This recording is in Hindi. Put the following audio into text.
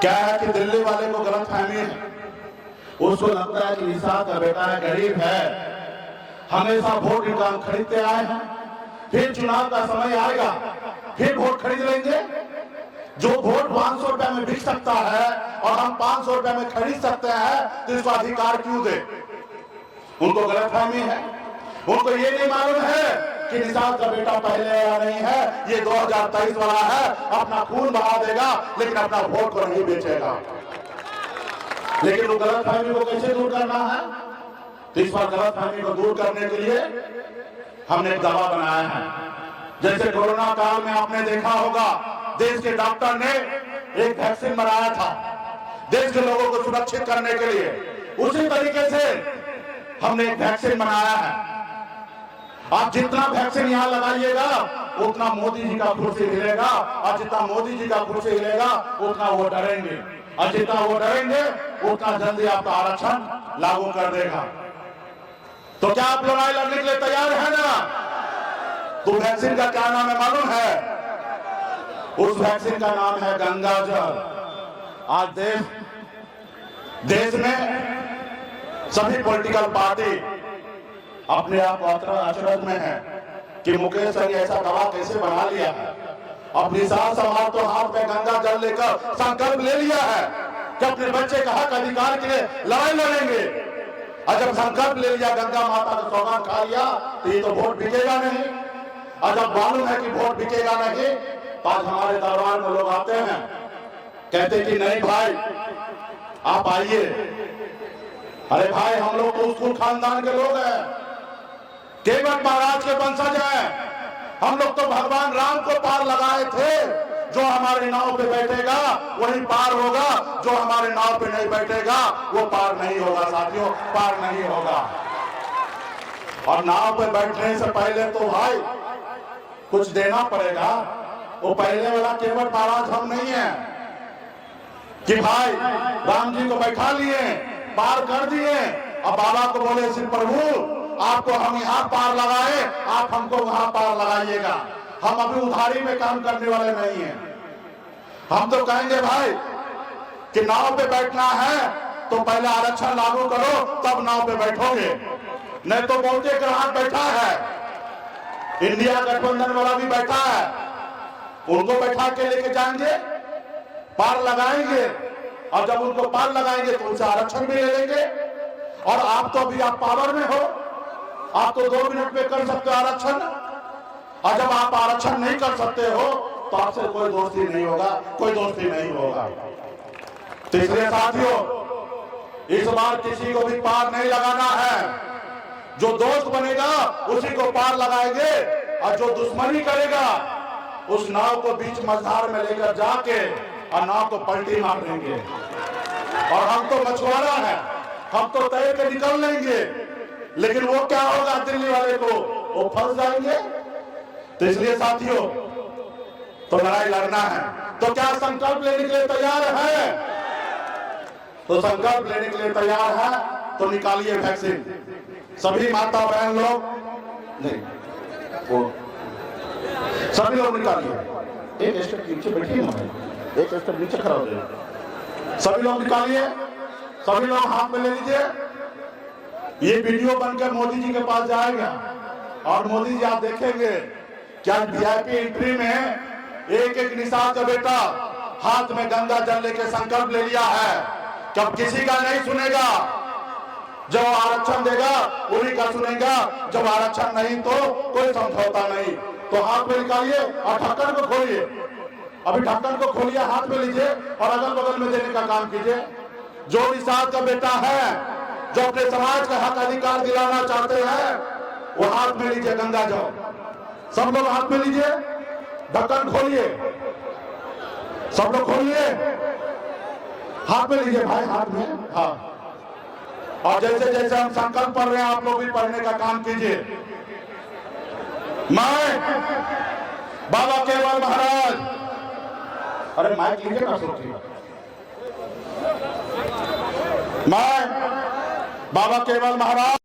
क्या है कि दिल्ली वाले को गलतफहमी है, उसको लगता है कि निषाद का बेटा है, गरीब है, हमेशा वोट इनका हम खरीदते आए हैं, फिर चुनाव का समय आएगा फिर वोट खरीद लेंगे। जो वोट 500 रुपए में बिक सकता है और हम 500 रुपए में खरीद सकते हैं, तो इसको अधिकार क्यों दे? उनको गलतफहमी है, उनको ये नहीं मालूम है कि निषाद का बेटा पहले या नहीं है, ये 2023 वाला है, अपना खून बहा देगा लेकिन अपना वोट को नहीं बेचेगा। लेकिन वो गलतफहमी को कैसे दूर करना है? तो इस बार गलतफहमी को दूर करने के लिए हमने एक दवा बनाया है। जैसे कोरोना काल में आपने देखा होगा, देश के डॉक्टर ने एक वैक्सीन बनाया था देश के लोगों को सुरक्षित करने के लिए, उसी तरीके से हमने एक वैक्सीन बनाया है। आप जितना वैक्सीन यहाँ लगाइएगा उतना मोदी जी का कुर्सी हिलेगा, और जितना मोदी जी का कुर्सी हिलेगा उतना वो डरेंगे, और जितना वो डरेंगे उतना जल्दी आपका आरक्षण लागू कर देगा। तो क्या आप लड़ाई लड़ने के लिए तैयार है ना? तो वैक्सीन का क्या नाम है मालूम है? उस वैक्सीन का नाम है गंगा जल। आज देश में सभी पॉलिटिकल पार्टी अपने आप अचरज में है कि मुकेश सिंह ऐसा दवा कैसे बना लिया है। अब निषाद समाज तो हाथ में गंगा जल लेकर संकल्प ले लिया है कि अपने बच्चे का हक अधिकार के लिए लड़ाई लड़ेंगे, और जब संकल्प ले लिया, गंगा माता का सौगात खा लिया, तो ये तो वोट बिकेगा नहीं। और जब मालूम है कि वोट बिकेगा नहीं, तो आज हमारे दरबार में लोग आते हैं, कहते कि नहीं भाई आप आइए। अरे भाई हम लोग तो उसकुल खानदान के लोग हैं, केवट महाराज के वंशज हैं, हम लोग तो भगवान राम को पार लगाए थे। जो हमारे नाव पे बैठेगा वही पार होगा, जो हमारे नाव पे नहीं बैठेगा वो पार नहीं होगा। साथियों, पार नहीं होगा। और नाव पे बैठने से पहले तो भाई कुछ देना पड़ेगा। वो पहले वाला केवट महाराज हम नहीं है कि भाई राम जी को बैठा लिए, पार कर दिए, अब बाबा को बोले श्री प्रभु आपको हम यहाँ पार लगाए, आप हमको वहां पार लगाइएगा। हम अभी उधारी में काम करने वाले नहीं हैं। हम तो कहेंगे भाई कि नाव पे बैठना है तो पहले आरक्षण लागू करो, तब नाव पे बैठोगे। नहीं तो बहुते ग्राहक बैठा है, इंडिया गठबंधन वाला भी बैठा है, उनको बैठा के लेके जाएंगे, पार लगाएंगे, और जब उनको पार लगाएंगे तो उनसे आरक्षण भी ले लेंगे। और आप तो अभी आप पावर में हो, आप तो 2 मिनट में कर सकते हो आरक्षण, और जब आप आरक्षण नहीं कर सकते हो तो आपसे कोई दोस्ती नहीं होगा, कोई दोस्ती नहीं होगा। तो इसलिए साथियों, इस बार किसी को भी पार नहीं लगाना है। जो दोस्त बनेगा उसी को पार लगाएंगे, और जो दुश्मनी करेगा उस नाव को बीच मझधार में लेकर जाके और नाव को पलटी मार देंगे। और हम तो मछुआरा है, हम तो तैर के निकल लेंगे, लेकिन वो क्या होगा दिल्ली वाले को, वो फंस जाएंगे। तो इसलिए साथियों, तो लड़ाई लड़ना है तो क्या संकल्प लेने के लिए तैयार है? तो संकल्प लेने के लिए तैयार है तो निकालिए वैक्सीन। सभी माता बहन लोग नहीं, वो सभी लोग निकालिए। एक स्टेप नीचे बैठिए, एक स्टेप नीचे खड़ा हो जाइए। सभी लोग निकालिए, सभी लोग हाथ में ले लीजिए। ये वीडियो बनकर मोदी जी के पास जाएगा, और मोदी जी आप देखेंगे क्या वीआईपी एंट्री में एक एक निषाद का बेटा हाथ में गंगा जल लेके संकल्प ले लिया है कि अब किसी का नहीं सुनेगा। जब आरक्षण देगा उन्हीं का सुनेगा, जब आरक्षण नहीं तो कोई समझौता नहीं। तो हाथ में निकालिए और ढक्कन को खोलिए। अभी ढक्कन को खोलिए, हाथ में लीजिए और अगल बगल में देने का काम कीजिए। जो निषाद का बेटा है, जो अपने समाज का हक अधिकार दिलाना चाहते हैं, वो हाथ में लीजिए गंगा जल। सब लोग हाथ में लीजिए, ढक्कन खोलिए, सब लोग खोलिए, हाथ में लीजिए भाई, हाथ में। हाँ, और जैसे जैसे हम संकल्प पढ़ रहे हैं आप लोग भी पढ़ने का काम कीजिए। मैं बाबा केवल महाराज, अरे माइक लीजिए ना सोचिए। मैं बाबा केवल महाराज